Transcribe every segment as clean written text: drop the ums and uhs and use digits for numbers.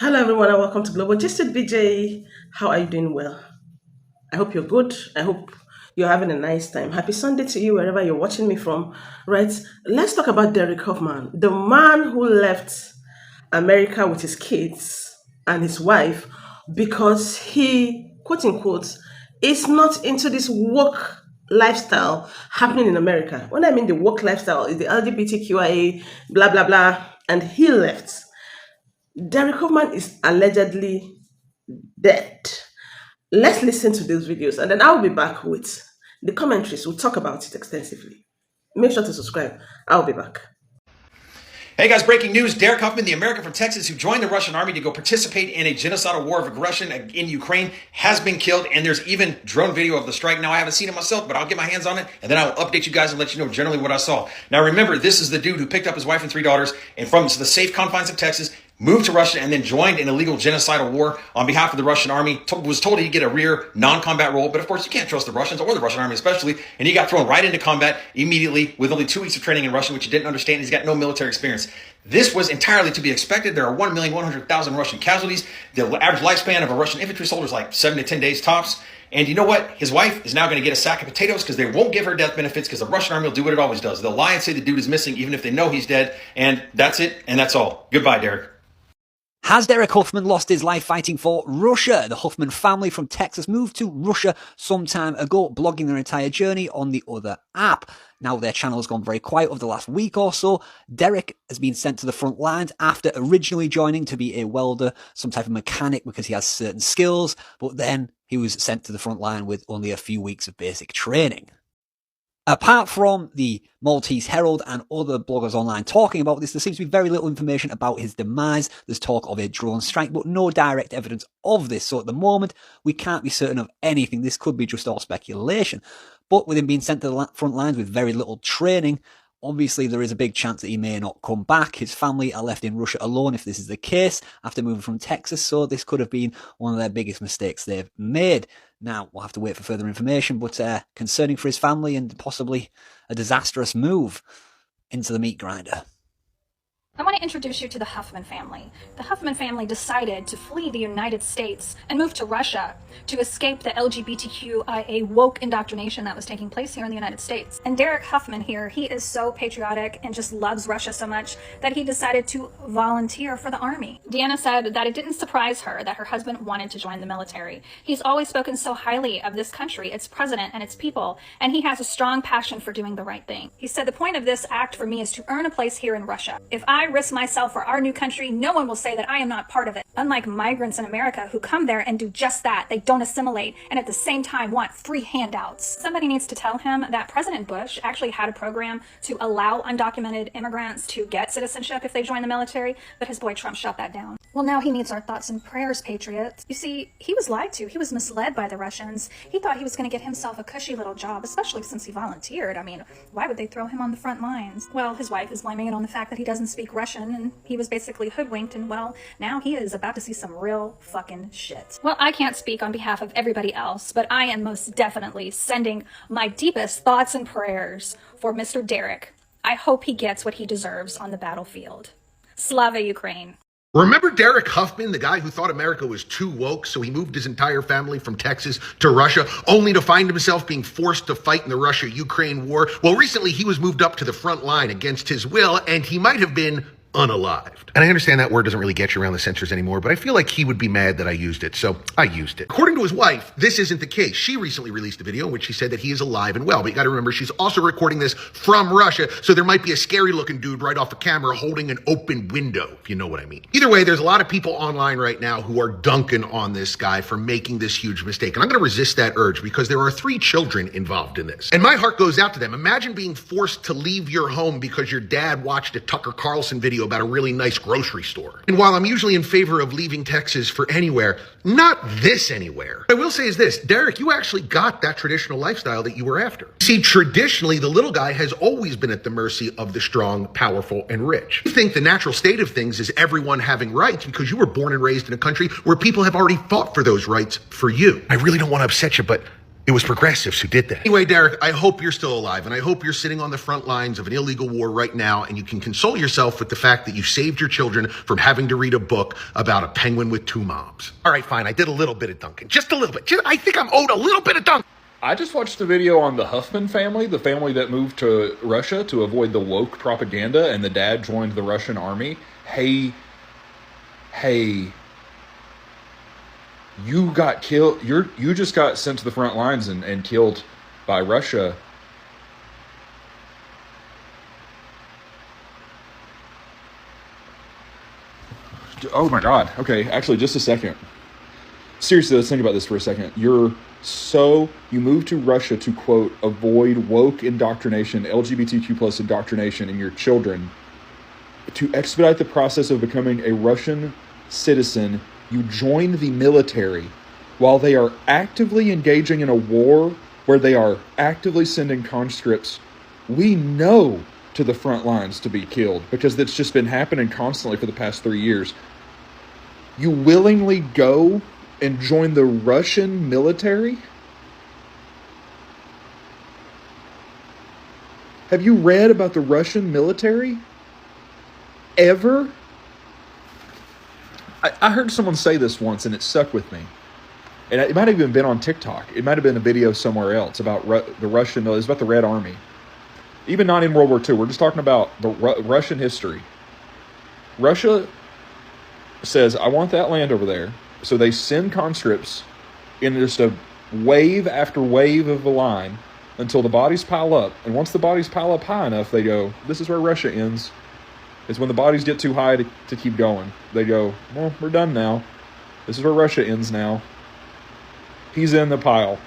Hello, everyone, and welcome to Global Gist with BJ. How are you doing? Well, I hope you're good. I hope you're having a nice time. Happy Sunday to you, wherever you're watching me from. Right, let's talk about Derek Huffman, the man who left America with his kids and his wife because he, quote unquote, is not into this woke lifestyle happening in America. When I mean the woke lifestyle, is the LGBTQIA, blah, blah, blah, and he left. Derek Hoffman is allegedly dead. Let's listen to these videos and then I'll be back with the commentaries. We'll talk about it extensively. Make sure to subscribe. I'll be back. Hey guys, breaking news. Derek Huffman, the American from Texas who joined the Russian army to go participate in a genocidal war of aggression in Ukraine, has been killed, and there's even drone video of the strike. Now, I haven't seen it myself, but I'll get my hands on it, and then I'll update you guys and let you know generally what I saw. Now, remember, this is the dude who picked up his wife and three daughters and from the safe confines of Texas, moved to Russia, and then joined an illegal genocidal war on behalf of the Russian army. Was told he'd get a rear non-combat role, but of course you can't trust the Russians or the Russian army especially, and he got thrown right into combat immediately with only 2 weeks of training in Russian, which he didn't understand. He's got no military experience. This was entirely to be expected. There are 1,100,000 Russian casualties. The average lifespan of a Russian infantry soldier is like 7 to 10 days tops. And you know what? His wife is now going to get a sack of potatoes because they won't give her death benefits because the Russian army will do what it always does. They'll lie and say the dude is missing even if they know he's dead. And that's it. And that's all. Goodbye, Derek. Has Derek Huffman lost his life fighting for Russia? The Huffman family from Texas moved to Russia some time ago, blogging their entire journey on the other app. Now their channel has gone very quiet over the last week or so. Derek has been sent to the front lines after originally joining to be a welder, some type of mechanic because he has certain skills, but then he was sent to the front line with only a few weeks of basic training. Apart from the Maltese Herald and other bloggers online talking about this, there seems to be very little information about his demise. There's talk of a drone strike, but no direct evidence of this. So at the moment, we can't be certain of anything. This could be just all speculation. But with him being sent to the front lines with very little training, obviously there is a big chance that he may not come back. His family are left in Russia alone if this is the case after moving from Texas. So this could have been one of their biggest mistakes they've made. Now, we'll have to wait for further information, but concerning for his family and possibly a disastrous move into the meat grinder. I want to introduce you to the Huffman family. The Huffman family decided to flee the United States and move to Russia to escape the LGBTQIA woke indoctrination that was taking place here in the United States. And Derek Huffman here, he is so patriotic and just loves Russia so much that he decided to volunteer for the army. Deanna said that it didn't surprise her that her husband wanted to join the military. He's always spoken so highly of this country, its president, and its people, and he has a strong passion for doing the right thing. He said, the point of this act for me is to earn a place here in Russia. If I risk myself for our new country, no one will say that I am not part of it. Unlike migrants in America who come there and do just that, they don't assimilate and at the same time want free handouts. Somebody needs to tell him that President Bush actually had a program to allow undocumented immigrants to get citizenship if they join the military, but his boy Trump shut that down. Well, now he needs our thoughts and prayers, patriots. You see, he was lied to. He was misled by the Russians. He thought he was going to get himself a cushy little job, especially since he volunteered. I mean, why would they throw him on the front lines? Well, his wife is blaming it on the fact that he doesn't speak Russian, and he was basically hoodwinked, and well, now he is about to see some real fucking shit. Well, I can't speak on behalf of everybody else, but I am most definitely sending my deepest thoughts and prayers for Mr. Derek. I hope he gets what he deserves on the battlefield. Slava Ukraine. Remember Derek Huffman, the guy who thought America was too woke, so he moved his entire family from Texas to Russia, only to find himself being forced to fight in the Russia-Ukraine war? Well, recently he was moved up to the front line against his will, and he might have been unalived. And I understand that word doesn't really get you around the censors anymore, but I feel like he would be mad that I used it, so I used it. According to his wife, this isn't the case. She recently released a video in which she said that he is alive and well, but you gotta remember she's also recording this from Russia, so there might be a scary looking dude right off the camera holding an open window, if you know what I mean. Either way, there's a lot of people online right now who are dunking on this guy for making this huge mistake, and I'm gonna resist that urge because there are 3 children involved in this. And my heart goes out to them. Imagine being forced to leave your home because your dad watched a Tucker Carlson video about a really nice grocery store. And while I'm usually in favor of leaving Texas for anywhere, not this anywhere. What I will say is this, Derek, you actually got that traditional lifestyle that you were after. See, traditionally, the little guy has always been at the mercy of the strong, powerful, and rich. You think the natural state of things is everyone having rights because you were born and raised in a country where people have already fought for those rights for you. I really don't want to upset you, but It was progressives who did that. Anyway, Derek, I hope you're still alive, and I hope you're sitting on the front lines of an illegal war right now, and you can console yourself with the fact that you saved your children from having to read a book about a penguin with two moms. All right, fine, I did a little bit of Duncan. Just a little bit. I think I'm owed a little bit of Duncan. I just watched a video on the Huffman family, the family that moved to Russia to avoid the woke propaganda, and the dad joined the Russian army. Hey, you got killed. You just got sent to the front lines and killed by Russia. Oh my God. Okay, actually, just a second. Seriously, let's think about this for a second. You moved to Russia to, quote, avoid woke indoctrination, LGBTQ plus indoctrination in your children. To expedite the process of becoming a Russian citizen, you join the military while they are actively engaging in a war where they are actively sending conscripts we know to the front lines to be killed, because that's just been happening constantly for the past 3 years. You willingly go and join the Russian military? Have you read about the Russian military? Ever? I heard someone say this once and it stuck with me. And it might have even been on TikTok. It might have been a video somewhere else about the Russian, it was about the Red Army. Even not in World War II. We're just talking about the Russian history. Russia says, I want that land over there. So they send conscripts in just a wave after wave of a line until the bodies pile up. And once the bodies pile up high enough, they go, this is where Russia ends. It's when the bodies get too high to keep going. They go, well, we're done now. This is where Russia ends now. He's in the pile.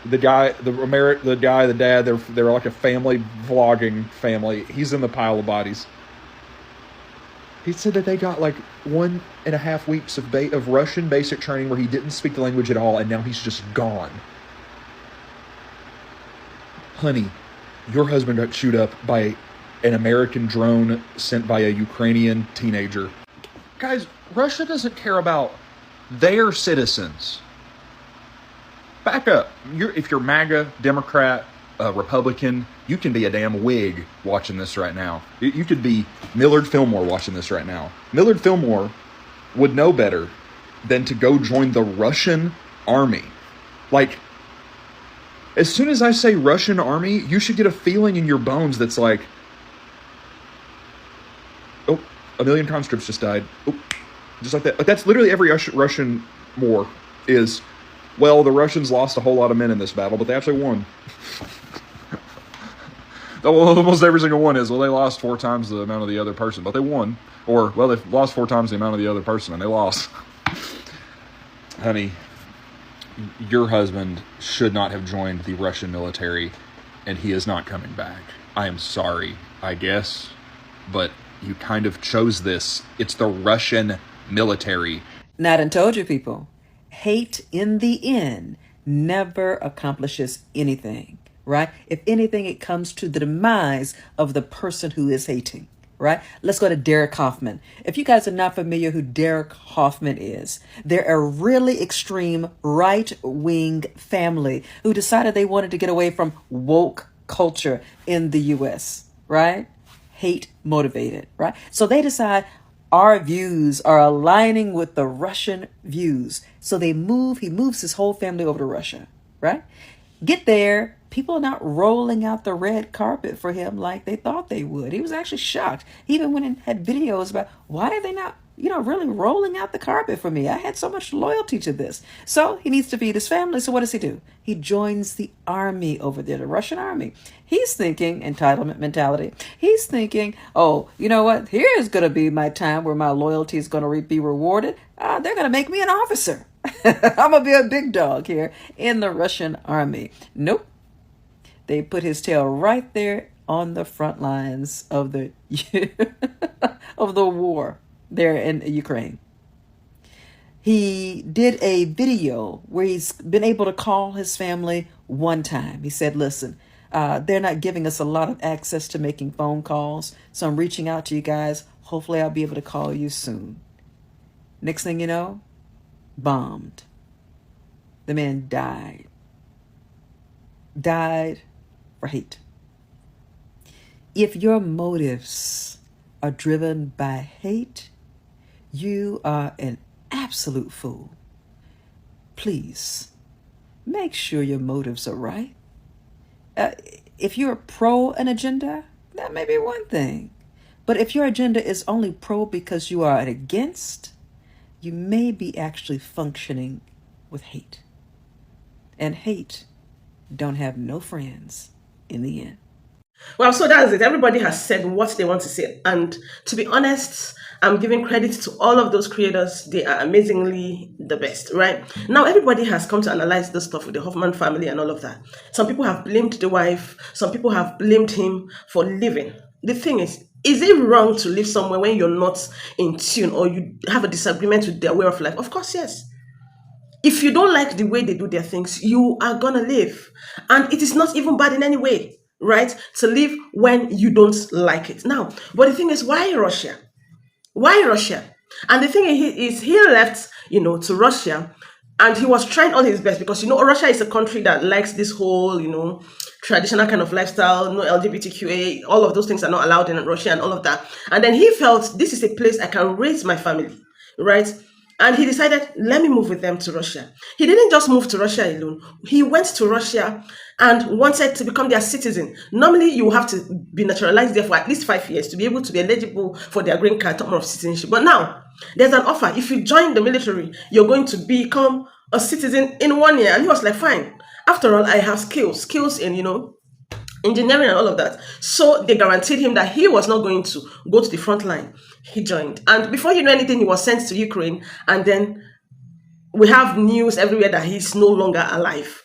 The dad, they're like a family vlogging family. He's in the pile of bodies. He said that they got like 1.5 weeks of Russian basic training where he didn't speak the language at all, and now he's just gone. Honey, your husband got chewed up by an American drone sent by a Ukrainian teenager. Guys, Russia doesn't care about their citizens. Back up. If you're MAGA, Democrat, Republican, you can be a damn Whig watching this right now. You could be Millard Fillmore watching this right now. Millard Fillmore would know better than to go join the Russian army. Like, as soon as I say Russian army, you should get a feeling in your bones that's like, oh, 1 million conscripts just died. Oh, just like that. Like, that's literally every Russian war is, well, the Russians lost a whole lot of men in this battle, but they actually won. Almost every single one is, well, they lost 4 times the amount of the other person, but they won. Or, well, they lost 4 times the amount of the other person, and they lost. Honey, your husband should not have joined the Russian military, and he is not coming back. I am sorry, I guess, but you kind of chose this. It's the Russian military. Not and told you, people. Hate in the end never accomplishes anything, right? If anything, it comes to the demise of the person who is hating, right? Let's go to Derek Huffman. If you guys are not familiar who Derek Huffman is, they're a really extreme right-wing family who decided they wanted to get away from woke culture in the U.S., right? Hate motivated, right? So they decide our views are aligning with the Russian views. So he moves his whole family over to Russia, right? Get there, people are not rolling out the red carpet for him like they thought they would. He was actually shocked. He even went and had videos about, why are they not, really rolling out the carpet for me? I had so much loyalty to this. So he needs to feed his family. So what does he do? He joins the army over there, the Russian army. He's thinking entitlement mentality. He's thinking, oh, you know what? Here's going to be my time where my loyalty is going to be rewarded. They're going to make me an officer. I'm going to be a big dog here in the Russian army. Nope. They put his tail right there on the front lines of the of the war there in Ukraine. He did a video where he's been able to call his family one time. He said, listen, they're not giving us a lot of access to making phone calls, so I'm reaching out to you guys. Hopefully I'll be able to call you soon. Next thing you know, bombed. The man died. Died for hate. If your motives are driven by hate, you are an absolute fool. Please make sure your motives are right. Uh, if you're pro an agenda, that may be one thing. But if your agenda is only pro because you are against, you may be actually functioning with hate. And hate don't have no friends in the end. Well, so that's it. Everybody has said what they want to say. And to be honest, I'm giving credit to all of those creators. They are amazingly the best, right? Now, everybody has come to analyze this stuff with the Hoffman family and all of that. Some people have blamed the wife. Some people have blamed him for leaving. The thing is it wrong to live somewhere when you're not in tune or you have a disagreement with their way of life? Of course, yes. If you don't like the way they do their things, you are gonna leave. And it is not even bad in any way, right? To leave when you don't like it. Now, but the thing is, why Russia? Why Russia? And the thing is, he left, to Russia, and he was trying all his best because Russia is a country that likes this whole, traditional kind of lifestyle, no LGBTQA, all of those things are not allowed in Russia and all of that. And then he felt this is a place I can raise my family, right? And he decided, let me move with them to Russia. He didn't just move to Russia alone. He went to Russia and wanted to become their citizen. Normally, you have to be naturalized there for at least 5 years to be able to be eligible for their green card term of citizenship. But now, there's an offer. If you join the military, you're going to become a citizen in 1 year. And he was like, fine. After all, I have skills in, engineering and all of that. So they guaranteed him that he was not going to go to the front line. He joined. And before you know anything, he was sent to Ukraine. And then we have news everywhere that he's no longer alive.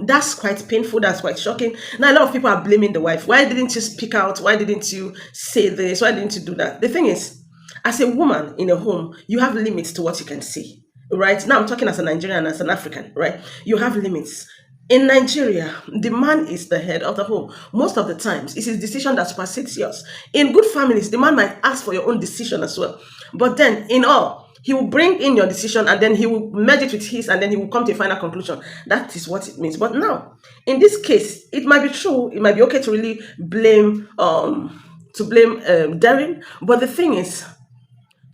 That's quite painful. That's quite shocking. Now, a lot of people are blaming the wife. Why didn't you speak out? Why didn't you say this? Why didn't you do that? The thing is, as a woman in a home, you have limits to what you can say, right? Now, I'm talking as a Nigerian, as an African, right? You have limits. In Nigeria, the man is the head of the home. Most of the times, it's his decision that supersedes yours. In good families, the man might ask for your own decision as well. But then, in all, he will bring in your decision and then he will merge it with his and then he will come to a final conclusion. That is what it means. But now, in this case, it might be true. It might be okay to really blame Darren. But the thing is,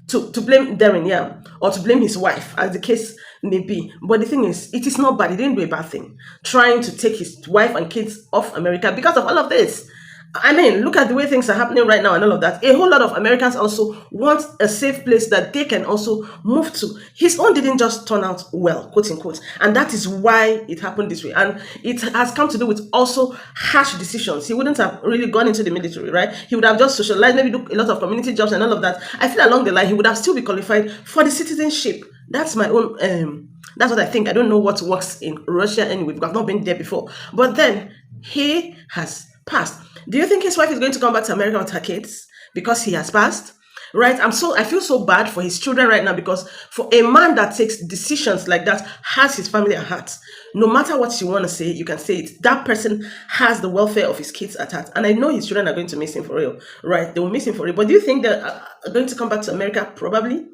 to blame Darren, yeah, or to blame his wife, as the case may be. But the thing is, it is not bad. He didn't do a bad thing. Trying to take his wife and kids off America because of all of this. I mean, look at the way things are happening right now and all of that. A whole lot of Americans also want a safe place that they can also move to. His own didn't just turn out well, quote unquote. And that is why it happened this way. And it has come to do with also harsh decisions. He wouldn't have really gone into the military, right? He would have just socialized, maybe do a lot of community jobs and all of that. I feel along the line, he would have still be qualified for the citizenship. That's my own, that's what I think. I don't know what works in Russia anyway, because I've not been there before. But then he has passed. Do you think his wife is going to come back to America with her kids because he has passed? Right? I feel so bad for his children right now because for a man that takes decisions like that has his family at heart. No matter what you want to say, you can say it. That person has the welfare of his kids at heart. And I know his children are going to miss him for real. Right? They will miss him for real. But do you think they're going to come back to America? Probably.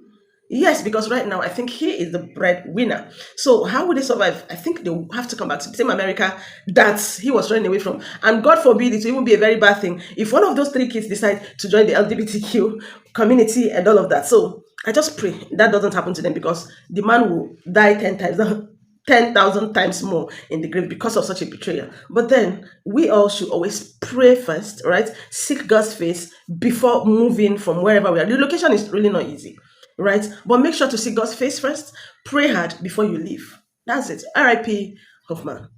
Yes, because right now I think he is the breadwinner. So how would they survive? I think they will have to come back to the same America that he was running away from. And God forbid it will even be a very bad thing if one of those three kids decide to join the LGBTQ community and all of that. So I just pray that doesn't happen to them because the man will die 10 times, 10,000 times more in the grave because of such a betrayal. But then we all should always pray first, right? Seek God's face before moving from wherever we are. The location is really not easy, right? But make sure to seek God's face first. Pray hard before you leave. That's it. R.I.P. Huffman.